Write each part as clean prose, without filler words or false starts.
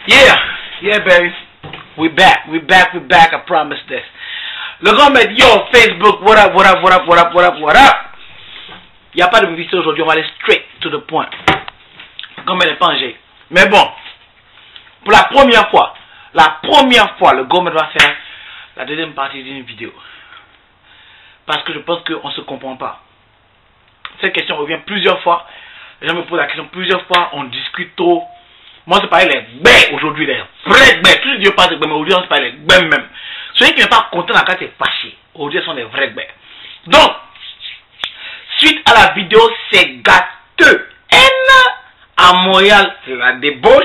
Yeah, baby. We back, I promise this. Le grand mec, yo, Facebook, what up? Il n'y a pas de publicité aujourd'hui, on va aller straight to the point. Comme elle est pangée. Mais bon, pour la première fois, le gouvernement va faire la deuxième partie d'une vidéo. Parce que je pense qu'on ne se comprend pas. Cette question revient plusieurs fois. Les gens me posent la question plusieurs fois, on discute trop. Moi, c'est pareil, les bêtes aujourd'hui, les vrais bêtes. Tous les dieux passent les bêtes, mais aujourd'hui, on se parle les bêtes même. Celui qui n'est pas content dans la classe est fâché. Aujourd'hui, ce sont des vrais bêtes. Donc, suite à la vidéo, c'est gâteux. À Montréal, c'est la débauche.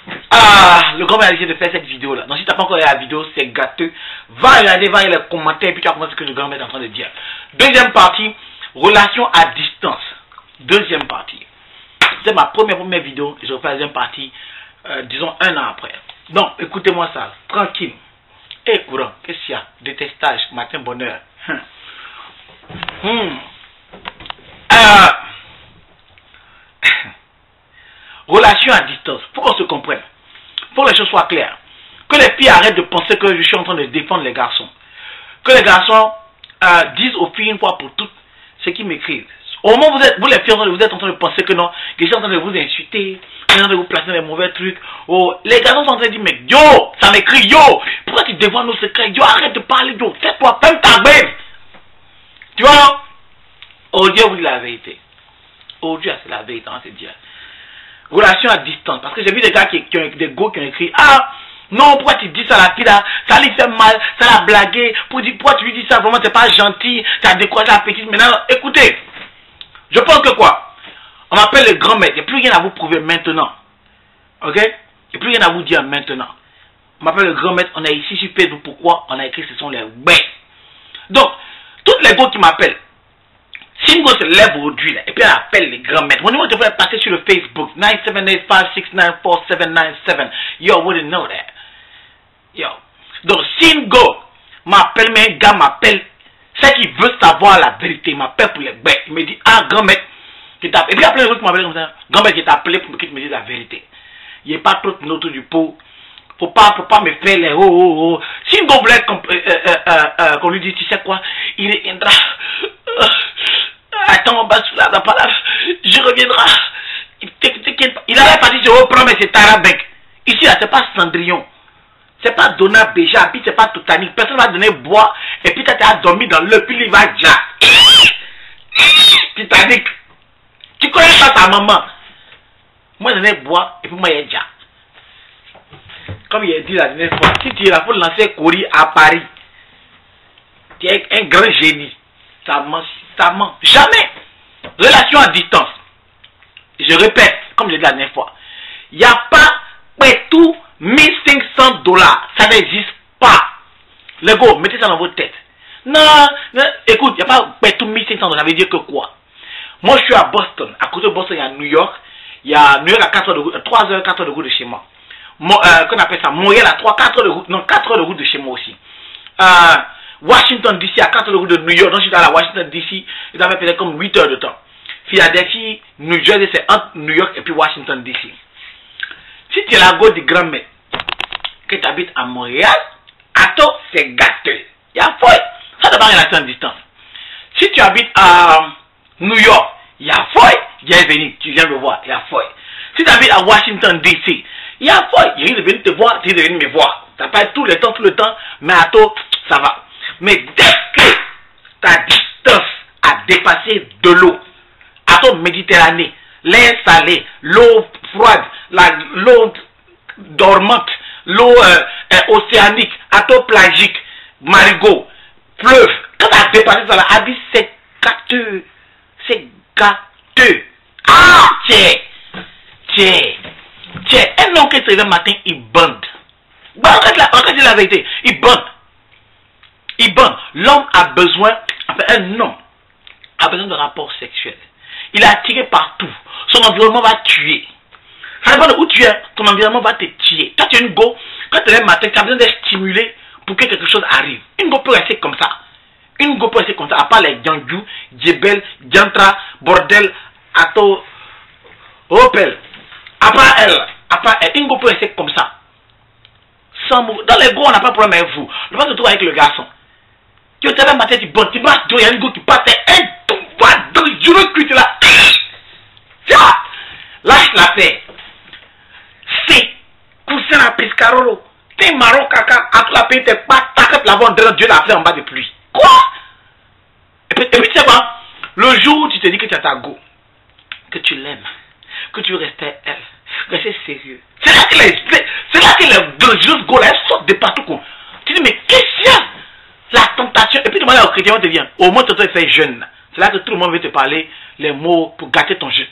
Le gars a décidé de faire cette vidéo-là. Donc, si tu n'as pas encore regardé la vidéo, c'est gâteux. Va regarder, va les commentaires, et puis tu vas comprendre ce que le gars est en train de dire. Deuxième partie, relation à distance. Deuxième partie. C'est ma première vidéo. Je refais la deuxième partie, disons 1 an après. Donc, écoutez-moi ça, tranquille. Et courant, qu'est-ce qu'il y a? Détestage, matin, bonheur. Relation à distance. Faut qu'on se comprenne. Faut que les choses soient claires. Que les filles arrêtent de penser que je suis en train de défendre les garçons. Que les garçons disent aux filles une fois pour toutes ce qu'ils m'écrivent. Au moment où vous les filles, vous êtes en train de penser que non, que je suis en train de vous insulter, je suis en train de vous placer des mauvais trucs. Oh, les garçons sont en train de dire, mais yo, ça m'écrit, yo, pourquoi tu dévoiles nos secrets? Yo, arrête de parler, yo, tais-toi, ferme ta gueule. Tu vois, non? Aujourd'hui, on vous dit la vérité. Aujourd'hui, c'est la vérité, on va se dire. Relation à distance. Parce que j'ai vu des gars des go qui ont écrit, ah, non, pourquoi tu dis ça à la fille là? Ça lui fait mal, ça l'a blagué. Pourquoi tu lui dis ça? Vraiment, c'est pas gentil. Ça a découragé la petite. Maintenant, écoutez. Je pense que quoi? On m'appelle le grand maître. Il n'y a plus rien à vous prouver maintenant. Ok? Il n'y a plus rien à vous dire maintenant. On m'appelle le grand maître. On est ici sur Facebook. Pourquoi? On a écrit ce sont les bêtes. Donc, toutes les go qui m'appellent, si une go se lève aujourd'hui et puis elle appelle les grands maîtres, mon numéro devrait passer sur le Facebook 97856947997. Yo, wouldn't know that. Yo. Donc, si une go m'appelle, mais un gars m'appelle, c'est qu'il veut savoir la vérité. Il m'appelle pour les bêtes. Il me dit, ah, grand-mec, qui t'a appelé. Et puis après, les autres m'appellent comme ça. Grand-mec, qui t'a appelé pour qu'il me dise la vérité. Il n'y a pas trop de notes du pot. Faut pas me faire les oh. Si une go voulait qu'on lui dise, tu sais quoi, il viendra. Attends, on va sous la parole. Je reviendrai. Il avait pas dit, je reprends, mais c'est Tarabek. Ici, là, c'est pas Cendrillon. C'est pas Donna Béja, puis c'est pas Titanic. Personne va donner bois, et puis tu as dormi dans le, puis il va déjà. Titanic. Tu connais pas ta maman. Moi, je donné bois, et puis moi, il y a déjà. Comme il a dit la dernière fois, si tu es là pour lancer Kori à Paris, tu es un grand génie. Ça ment. Jamais. Relation à distance. Je répète, comme je l'ai dit la dernière fois, il n'y a pas tout. $1,500, ça n'existe pas. Les gars, mettez ça dans votre tête. Non, écoute, il n'y a pas tout $1,500, ça veut dire que quoi? Moi, je suis à Boston. À côté de Boston, il y a New York. Il y a New York à 4 heures de route, 3 heures, 4 heures de route de chez moi. Qu'on appelle ça? Montréal à 4 heures de route, non, 4 heures de route de chez moi aussi. Washington DC à 4 heures de route de New York. Donc, je suis à la Washington DC. Ils avaient peut-être comme 8 heures de temps. Philadelphie, New Jersey, c'est entre New York et puis Washington DC. Si tu es la go du grand mec, que tu habites à Montréal, attends, c'est gâteux. Il y a folle. Ça n'a pas relation à distance. Si tu habites à New York, il y a folle. Bienvenue, tu viens me voir, il y a folle. Si tu habites à Washington DC, il y a folle. Il risque de venir te voir, il risque de venir me voir. Ça peut être tout le temps, mais attends, ça va. Mais dès que ta distance a dépassé de l'eau, attends, Méditerranée, l'air salé, l'eau froide, l'eau dormante, l'eau océanique, atoplagique, marigot, fleuve, quand tu as dépassé ça, a dit c'est gâteux. C'est gâteux. Ah, tiens. Un homme qui se réveille le matin, il bande. Bon, on dit la vérité, il bande. L'homme a besoin, un homme a besoin de rapports sexuels. Il est attiré partout. Son environnement va tuer. Ça dépend de où tu es, ton environnement va te tuer. Toi, tu es une go, quand tu es le matin, tu as besoin d'être stimulé pour que quelque chose arrive. Une go peut rester comme ça. À part les Djandjou, Djebel, Djantra, Bordel, Ato, Opel. À part elle, À part, Ingo peut rester comme ça. Sans mouvement. Dans les gros, on n'a pas de problème avec vous. Le problème se trouve avec le garçon. Tu te lèves matin, tu bon, tu marches, il y a un go qui passe, je veux que tu là. Lâche la paix. C'est coussin à pescarolo. T'es marron caca, à la paix, t'es pas, t'as la vente, Dieu l'a fait en bas de pluie. Quoi? Et puis tu sais quoi? Le jour où tu te dis que tu as ta go, que tu l'aimes, que tu veux rester elle, rester sérieux. C'est là que les dangereuses go là, elles sortent de partout. Quoi. Tu dis, mais qu'est-ce qu'il y a? La tentation. Et puis, demander aux chrétiens, on te dit, au moins, tu es jeune. C'est là que tout le monde veut te parler les mots pour gâter ton jeu.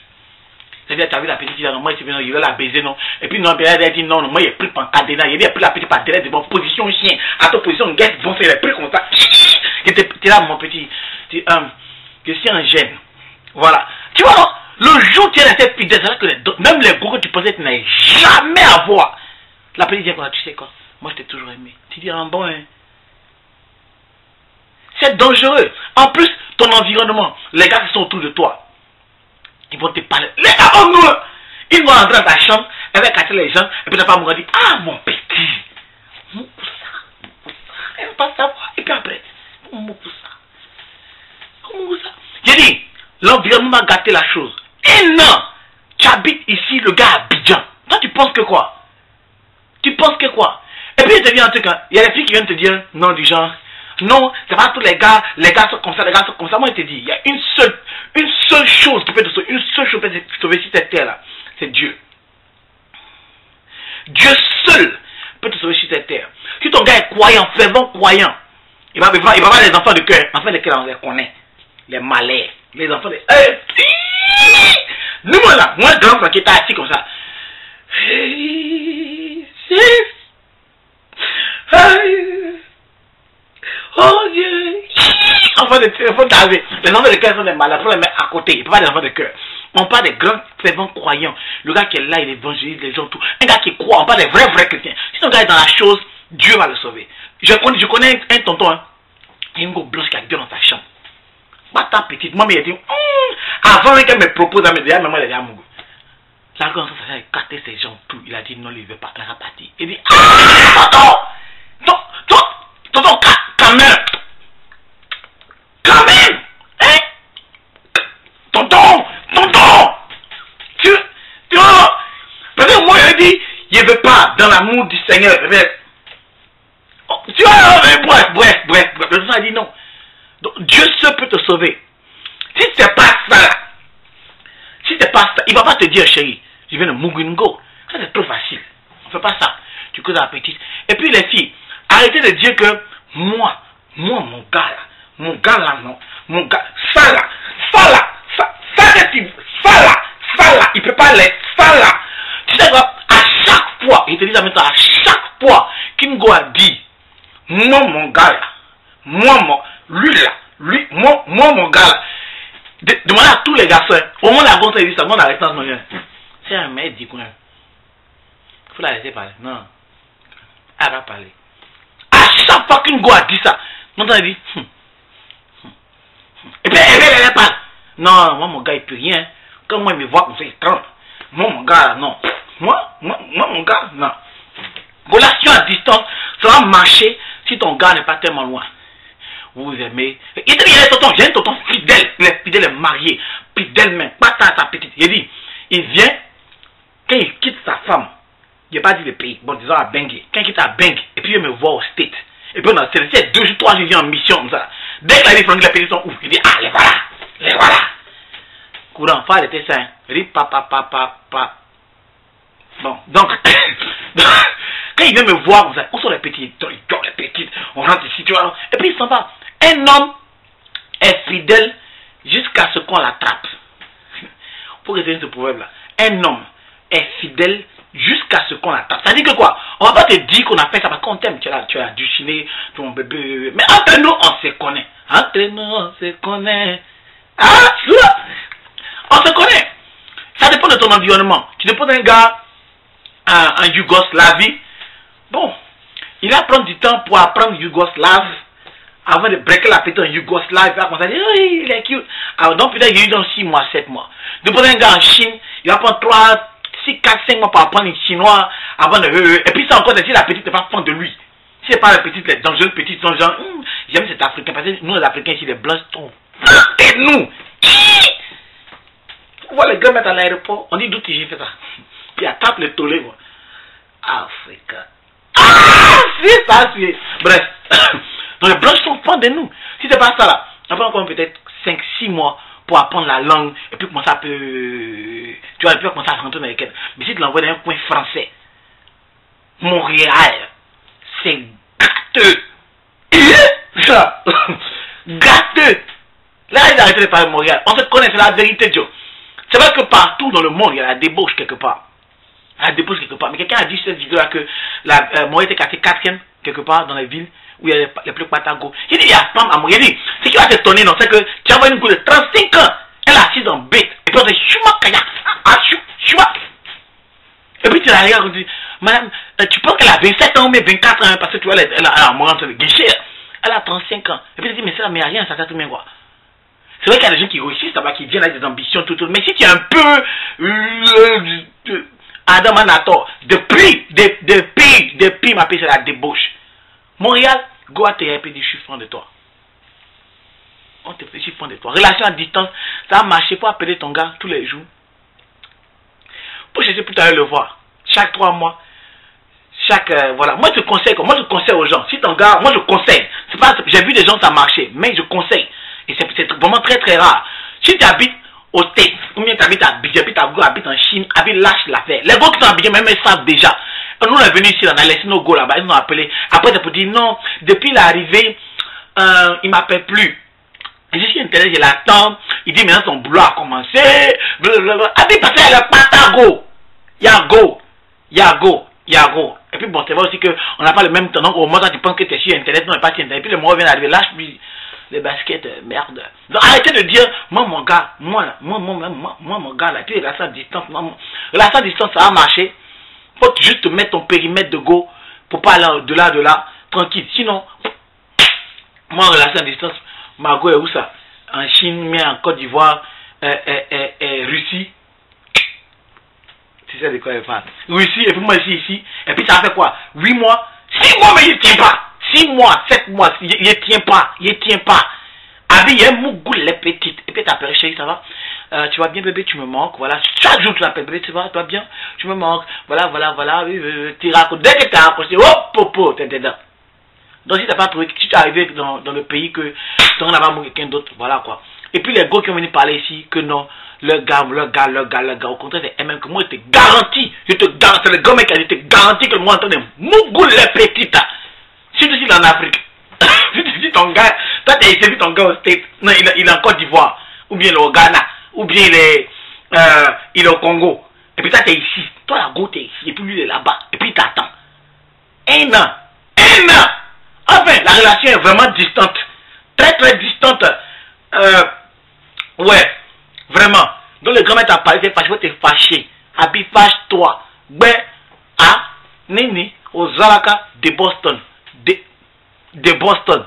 C'est-à-dire, tu as vu la petite, non, moi, il va la baiser, non. Et puis, non, elle a dit, non, moi, il a pris par cadenas, il a pris la petite par derrière, de bonne position, chien. À ton position, guette, bon, c'est les prix comme ça. Tu es là, mon petit. Je suis un gêne. Voilà. Tu vois, non? Le jour où tu es resté fidèle, c'est vrai que même les goûts que tu pensais que tu n'allais jamais avoir. La petite dit, tu sais quoi? Moi, je t'ai toujours aimé. Tu dis, bon, hein. C'est dangereux. En plus, ton environnement, les gars qui sont autour de toi, ils vont te parler. Les gars, oh non! Ils vont entrer dans ta chambre, elle va casser les gens, et puis la femme va dire, ah mon petit, mon poussa, elle va pas savoir. Et puis après, mon poussa, mon poussa. J'ai dit, l'environnement va gâter la chose. Et non! Tu habites ici, le gars à Abidjan. Toi, tu penses que quoi? Tu penses que quoi? Et puis il te dit un truc, il y a des filles qui viennent te dire, non, du genre, non, c'est pas tous les gars sont comme ça, les gars sont comme ça. Moi, je te dis, il y a une seule chose qui peut te sauver, une seule chose qui peut te sauver sur cette terre-là, c'est Dieu. Dieu seul peut te sauver sur cette terre. Si ton gars est croyant, fervent croyant, il va avoir les enfants de cœur, enfants de cœur, on les connaît, les malais, les enfants de... Nous, là, moi, grand frère qui est assis comme ça. Oh Dieu! Enfants de David. Les enfants de cœur sont des malades. Il faut les mettre à côté. Il ne peut pas des enfants de cœur. On parle des grands fervents croyants. Le gars qui est là, il évangélise les gens, tout. Un gars qui croit, on parle des vrais chrétiens. Si ton gars est dans la chose, Dieu va le sauver. Je connais un tonton, hein. Il y a une grosse blanche qui a Dieu dans sa chambre. Pas ta petite. Moi, il a dit, avant même qu'elle me propose à me dire, mais moi, il a dit, mon gars. La grande ça a écarté ces gens, tout. Il a dit, non, il ne veut pas. Elle a parti. Il dit, tonton, quand même, hein, tonton, tu vois, parce que moi, il dit, il ne veut pas, dans l'amour du Seigneur, tu vois, bref, le Seigneur a dit non. Donc, Dieu seul peut te sauver. Si c'est pas ça, il ne va pas te dire, chérie, je viens de Mugungo. Ça, c'est trop facile. On ne fait pas ça. Tu causes à la petite. Et puis, les filles, arrêtez de dire que moi, mon gars là, non. Mon gars, ça là, il peut pas l'être, ça là. Tu sais quoi, à chaque fois, il te dit ça maintenant, à chaque fois qu'Ingo a dit, moi, mon gars là, lui, mon gars là, demandez à tous les garçons, au moins la gonze, il dit ça, moi, la restance, c'est un mec, dit quoi, il faut la laisser parler, non, elle va parler. À chaque fois qu'Ingo a dit ça, mon gars dit, et puis elle parle. Non, moi mon gars il peut rien. Quand moi il me voit comme ça, il tremble. Moi mon gars, non. Moi mon gars, non. Relation à distance, ça va marcher si ton gars n'est pas tellement loin. Vous aimez. Il dit, il y a un tonton fidèle. Il est marié. Fidèle même. Pas ta petite. Il dit, il vient, quand il quitte sa femme, il n'a pas dit le pays. Bon, disons à Bangui. Quand il quitte à Bangui, et puis il me voit au State. Et puis on a c'est 2 jours, 3 jours, il vient en mission comme ça. Dès que la vie la petite sont ouf, il dit, ah, les voilà. Courant, pas les tessins. Rip, papa. Bon, donc, quand il vient me voir comme ça, où sont les petits? Les petites, on rentre ici, tu vois. Et puis il s'en va. Un homme est fidèle jusqu'à ce qu'on l'attrape. Faut retenir ce proverbe-là. Un homme est fidèle jusqu'à ce qu'on l'attrape. Ça dit que quoi? On va pas te dire qu'on a fait ça parce qu'on t'aime. Tu as duchiné ton bébé. Mais entre nous, on se connaît. Ah, on se connaît. Ça dépend de ton environnement. Tu dépends d'un gars en Yougoslavie. Bon, il va prendre du temps pour apprendre yougoslave avant de breaker la petite en yougoslave. Il va commencer à dire, oui, il est cute. Alors, donc, peut-être il y a eu dans 6 mois, 7 mois. Dépend d'un gars en Chine, il va prendre 6, 4, 5 mois pour apprendre le chinois avant de... Et puis ça encore, c'est si la petite n'est pas fan de lui. Si c'est pas la petite, les dangereuses petites sont genre, j'aime cet Africain. Parce que nous, les Africains ici, les blancs sont... Et nous! Tu vois les gars mettre à l'aéroport, on dit d'où j'ai fait ça. Puis ils tapent les tolés, quoi. Africa. Ah! C'est ça, c'est... Bref. Donc les blancs sont fans de nous. Si c'est pas ça là, on va encore peut-être 5, 6 mois pour apprendre la langue et puis commencer à peu... Tu vois, puis commencer à rentrer dans les quêtes. Mais si tu l'envoies dans un coin français, Montréal, c'est gâteux. Ça. Gâteux. Là, ils arrêtent de parler de Montréal. On se connaît, c'est la vérité, Joe. C'est vrai que partout dans le monde, il y a la débauche quelque part. La débauche quelque part. Mais quelqu'un a dit sur cette vidéo-là que Montréal était classé 4e quelque part dans les villes où il y a les plus patagos. Il dit, il y a une femme à Montréal. Il dit, ce qui va t'étonner, non, c'est que tu as une goût de 35 ans. Elle est assise en bête. Et puis on dit, chouma, kaya. Ah, chouma. Et puis tu la regardes, on dit, madame, tu penses qu'elle a 27 ans ou 24 ans, parce que tu vois, elle a mourant sur le guichet. Elle a 35 ans. Et puis tu dis, mais ça, mais il n'y a rien, ça fait tout bien, quoi. C'est vrai qu'il y a des gens qui réussissent là-bas, qui viennent avec des ambitions, tout. Mais si tu es un peu Adam Anator, depuis ma pays, c'est la débauche. Montréal, go à tes dit, je suis fan de toi. On te fait, je suis fan de toi. Relation à distance, ça a marché pour appeler ton gars tous les jours. Pour chercher pour aller le voir. Chaque 3 mois. Voilà. Moi, je conseille aux gens. Si ton gars, moi, je conseille. C'est pas, j'ai vu des gens, ça marcher, mais je conseille. Et c'est vraiment très très rare. Si tu habites au States, ou bien tu habites à Abidjan, puis tu habites en Chine, lâche l'affaire. Les gars qui sont à Abidjan, même ils savent déjà. Nous, on est venus ici, on a laissé nos gars là-bas, ils nous ont appelé. Après, tu peux dire non, depuis l'arrivée, il m'appelle plus. Et je suis internet, je l'attends. Il dit maintenant son boulot a commencé. Blablabla. Abi, parce qu'elle est patago. Yago. Et puis bon, c'est vrai aussi qu'on n'a pas le même temps. Donc au moment où tu penses que tu es sur internet, non, n'est pas sur internet. Et puis le moment vient d'arriver, lâche lui les baskets, merde. Donc arrêtez de dire, moi mon gars, moi mon gars là, puis relation à distance, relation à distance ça a marché. Faut juste te mettre ton périmètre de go pour pas aller de là, tranquille. Sinon, moi en relation à distance, ma go est où ça? En Chine, mais en Côte d'Ivoire, Russie. Tu sais de quoi elle parle. Russie, et puis moi ici, et puis ça fait quoi? 8 mois, 6 mois, mais il ne tient pas. 6 mois, 7 mois, il ne tient pas. Abi, il y a un mougou, les petites. Et puis t'appelles chérie, ça va? Tu vas bien bébé, tu me manques, voilà. Chaque jour tu l'appelles bébé, tu vas bien? Tu me manques, voilà. Tu racontes. Dès que tu as raccroché, oh, popo, t'es dedans. Donc si tu n'as pas trouvé, si tu es arrivé dans le pays que tu n'en as pas quelqu'un d'autre, voilà quoi. Et puis les gars qui ont venu parler ici, que non, le gars, au contraire, c'est même que moi je te garantis, c'est le gars mec qui a dit, je te garantis que moi en train de mougou les petites. Si tu es en Afrique, si tu dis ton gars, toi tu as essayé ton gars au States, non, il est en Côte d'Ivoire, ou bien il est au Ghana, ou bien il est au Congo, et puis toi tu es ici, toi la go tu es ici, et puis lui il est là-bas, et puis il t'attend. Un an. Enfin, la relation est vraiment distante, très très distante. Ouais, vraiment. Donc le grand-mère t'a parlé, t'es fâché. Abi, fâche-toi. Nini, aux Zalaka de Boston. De Boston.